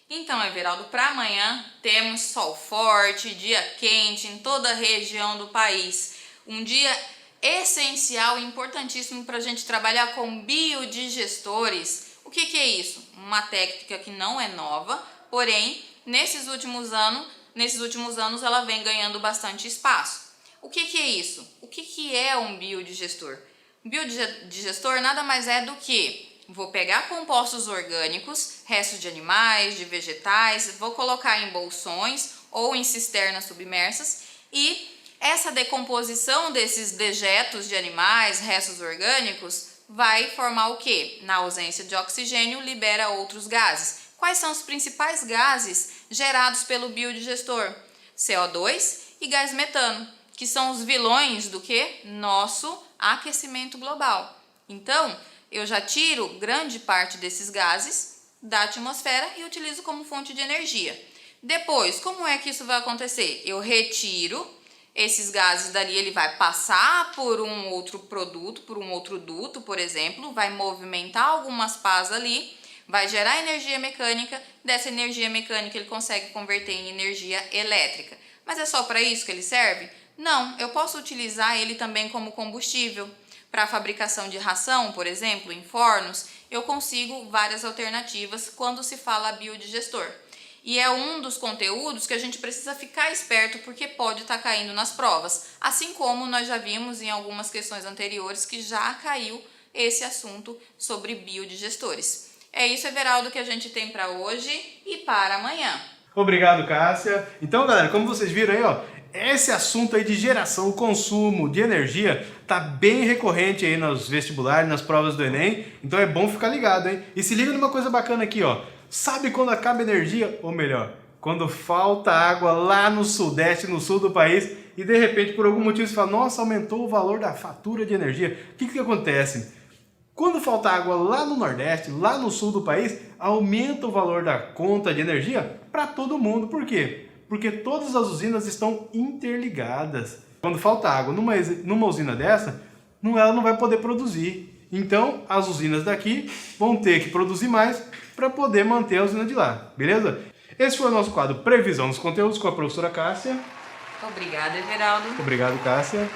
Então, Everaldo, para amanhã temos sol forte, dia quente em toda a região do país. Um dia essencial e importantíssimo para a gente trabalhar com biodigestores. O que é isso? Uma técnica que não é nova, porém, nesses últimos anos ela vem ganhando bastante espaço. O que é isso? O que é um biodigestor? Um biodigestor nada mais é do que vou pegar compostos orgânicos, restos de animais, de vegetais, vou colocar em bolsões ou em cisternas submersas e essa decomposição desses dejetos de animais, restos orgânicos, vai formar o quê? Na ausência de oxigênio, libera outros gases. Quais são os principais gases gerados pelo biodigestor? CO2 e gás metano, que são os vilões do quê? Nosso aquecimento global. Então, eu já tiro grande parte desses gases da atmosfera e utilizo como fonte de energia. Depois, como é que isso vai acontecer? Eu retiro esses gases dali, ele vai passar por um outro produto, por um outro duto, por exemplo, vai movimentar algumas pás ali, vai gerar energia mecânica, dessa energia mecânica ele consegue converter em energia elétrica. Mas é só para isso que ele serve? Não, eu posso utilizar ele também como combustível. Para a fabricação de ração, por exemplo, em fornos, eu consigo várias alternativas quando se fala biodigestor. E é um dos conteúdos que a gente precisa ficar esperto porque pode estar caindo nas provas. Assim como nós já vimos em algumas questões anteriores que já caiu esse assunto sobre biodigestores. É isso, Everaldo, que a gente tem para hoje e para amanhã. Obrigado, Cássia. Então, galera, como vocês viram aí, ó, esse assunto aí de geração, consumo de energia tá bem recorrente aí nos vestibulares, nas provas do Enem. Então é bom ficar ligado, hein? E se liga numa coisa bacana aqui, ó. Sabe quando acaba a energia? Ou melhor, quando falta água lá no sudeste, no sul do país, e de repente, por algum motivo, você fala, nossa, aumentou o valor da fatura de energia. O que acontece? Quando falta água lá no nordeste, lá no sul do país, aumenta o valor da conta de energia para todo mundo. Por quê? Porque todas as usinas estão interligadas. Quando falta água numa usina dessa, ela não vai poder produzir. Então, as usinas daqui vão ter que produzir mais para poder manter a usina de lá, beleza? Esse foi o nosso quadro Previsão dos Conteúdos com a professora Cássia. Obrigada, Everaldo. Obrigado, Cássia.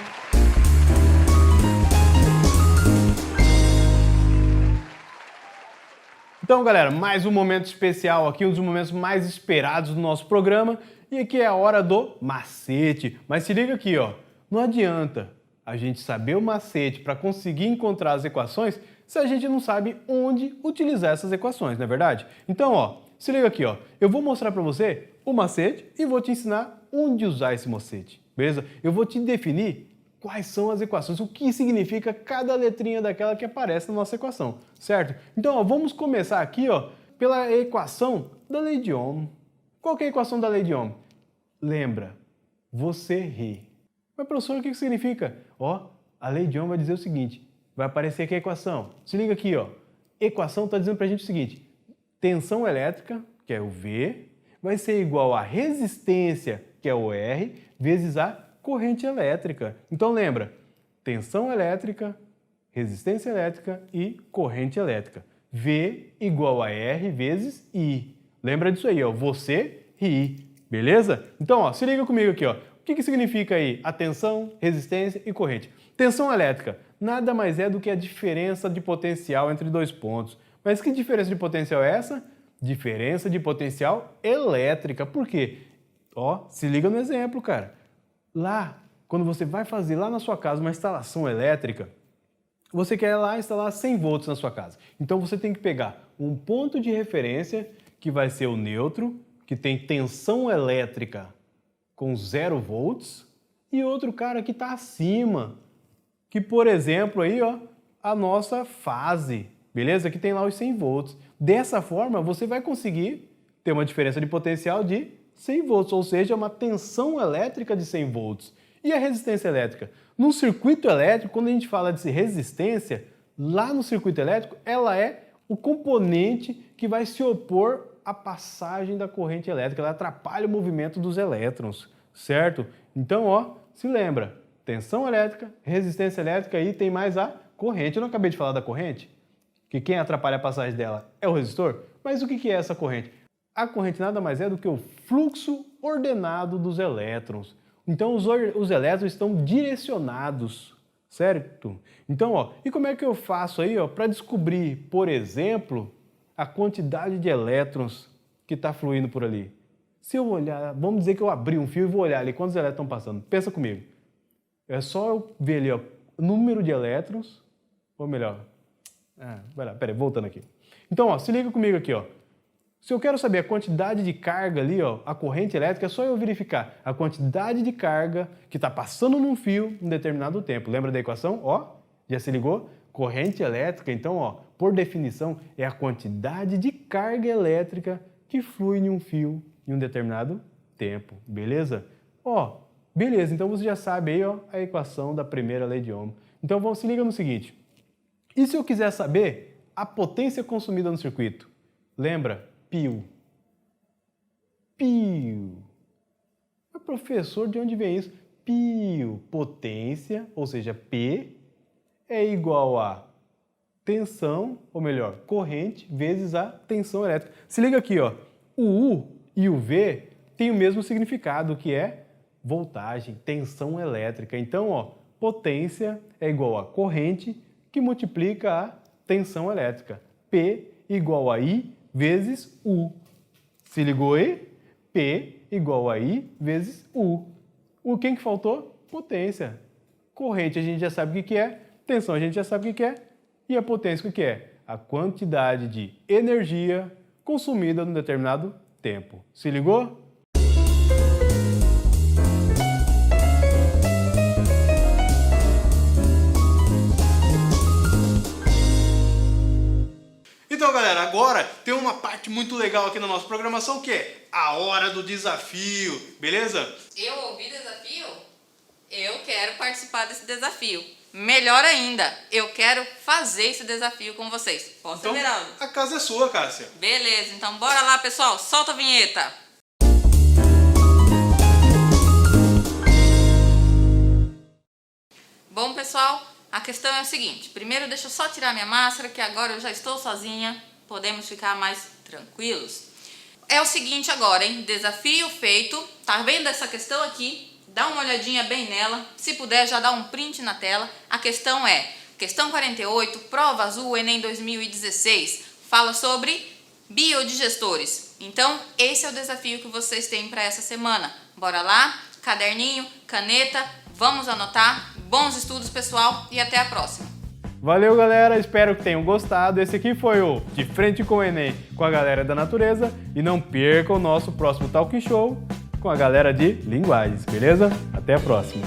Então, galera, mais um momento especial aqui, um dos momentos mais esperados do nosso programa. E aqui é a hora do macete. Mas se liga aqui, ó. Não adianta a gente saber o macete para conseguir encontrar as equações se a gente não sabe onde utilizar essas equações, não é verdade? Então, ó, se liga aqui, ó. Eu vou mostrar para você o macete e vou te ensinar onde usar esse macete, beleza? Eu vou te definir quais são as equações, o que significa cada letrinha daquela que aparece na nossa equação, certo? Então, ó, vamos começar aqui, ó, pela equação da lei de Ohm. Qual que é a equação da lei de Ohm? Lembra, você ri. Mas, professor, o que significa? Ó, a lei de Ohm vai dizer o seguinte, vai aparecer aqui a equação. Se liga aqui, ó. Equação está dizendo pra gente o seguinte, tensão elétrica, que é o V, vai ser igual a resistência, que é o R, vezes a corrente elétrica. Então lembra, tensão elétrica, resistência elétrica e corrente elétrica. V igual a R vezes I. Lembra disso aí, ó, você ri, beleza? Então, ó, se liga comigo aqui, ó. O que significa aí a tensão, resistência e corrente? Tensão elétrica nada mais é do que a diferença de potencial entre dois pontos. Mas que diferença de potencial é essa? Diferença de potencial elétrica. Por quê? Ó, se liga no exemplo, cara. Lá, quando você vai fazer lá na sua casa uma instalação elétrica, você quer lá instalar 100 volts na sua casa. Então você tem que pegar um ponto de referência, que vai ser o neutro, que tem tensão elétrica com 0 volts, e outro cara que está acima, que, por exemplo, aí, ó, a nossa fase, beleza? Que tem lá os 100 volts. Dessa forma, você vai conseguir ter uma diferença de potencial de 100 volts, ou seja, uma tensão elétrica de 100 volts. E a resistência elétrica? No circuito elétrico, quando a gente fala de resistência, lá no circuito elétrico, ela é o componente que vai se opor à passagem da corrente elétrica, ela atrapalha o movimento dos elétrons, certo? Então, ó, se lembra, tensão elétrica, resistência elétrica e tem mais a corrente. Eu não acabei de falar da corrente? Que quem atrapalha a passagem dela é o resistor? Mas o que é essa corrente? A corrente nada mais é do que o fluxo ordenado dos elétrons. Então os elétrons estão direcionados, certo? Então, ó, e como é que eu faço aí, ó, para descobrir, por exemplo, a quantidade de elétrons que está fluindo por ali? Se eu olhar, vamos dizer que eu abri um fio e vou olhar ali quantos elétrons estão passando. Pensa comigo. É só eu ver ali, ó, o número de elétrons, ou melhor, vai lá, peraí, voltando aqui. Então, ó, se liga comigo aqui, ó. Se eu quero saber a quantidade de carga ali, ó, a corrente elétrica, é só eu verificar a quantidade de carga que está passando num fio em determinado tempo. Lembra da equação? Ó, já se ligou? Corrente elétrica, então, ó, por definição, é a quantidade de carga elétrica que flui em um fio em um determinado tempo, beleza? Ó, beleza, então você já sabe aí, ó, a equação da primeira lei de Ohm. Então, se liga no seguinte. E se eu quiser saber a potência consumida no circuito? Lembra? Pio. Pio. Mas, professor, de onde vem isso? Pio. Potência, ou seja, P, é igual a tensão, ou melhor, corrente, vezes a tensão elétrica. Se liga aqui, ó. O U e o V têm o mesmo significado, que é voltagem, tensão elétrica. Então, ó, potência é igual a corrente, que multiplica a tensão elétrica. P igual a I vezes U. Se ligou aí? P igual a I vezes U. O quem que faltou? Potência. Corrente a gente já sabe o que é, tensão a gente já sabe o que é, e a potência o que é? A quantidade de energia consumida num determinado tempo. Se ligou? Então, galera, agora tem uma parte muito legal aqui na nossa programação, que é a hora do desafio, beleza? Eu ouvi desafio? Eu quero participar desse desafio. Melhor ainda, eu quero fazer esse desafio com vocês. Posso, Então, Everaldo? a casa é sua, Cássia. Beleza, então bora lá, pessoal. Solta a vinheta. Bom, pessoal, a questão é o seguinte. Primeiro, deixa eu só tirar minha máscara, que agora eu já estou sozinha. Podemos ficar mais tranquilos. É o seguinte agora, hein? Desafio feito. Tá vendo essa questão aqui? Dá uma olhadinha bem nela. Se puder, já dá um print na tela. A questão é, questão 48, prova azul, Enem 2016. fala sobre biodigestores. Então, esse é o desafio que vocês têm para essa semana. Bora lá, caderninho, caneta, vamos anotar. Bons estudos, pessoal, e até a próxima. Valeu, galera, espero que tenham gostado. Esse aqui foi o De Frente com o Enem com a galera da natureza. E não perca o nosso próximo Talk Show com a galera de linguagens, beleza? Até a próxima.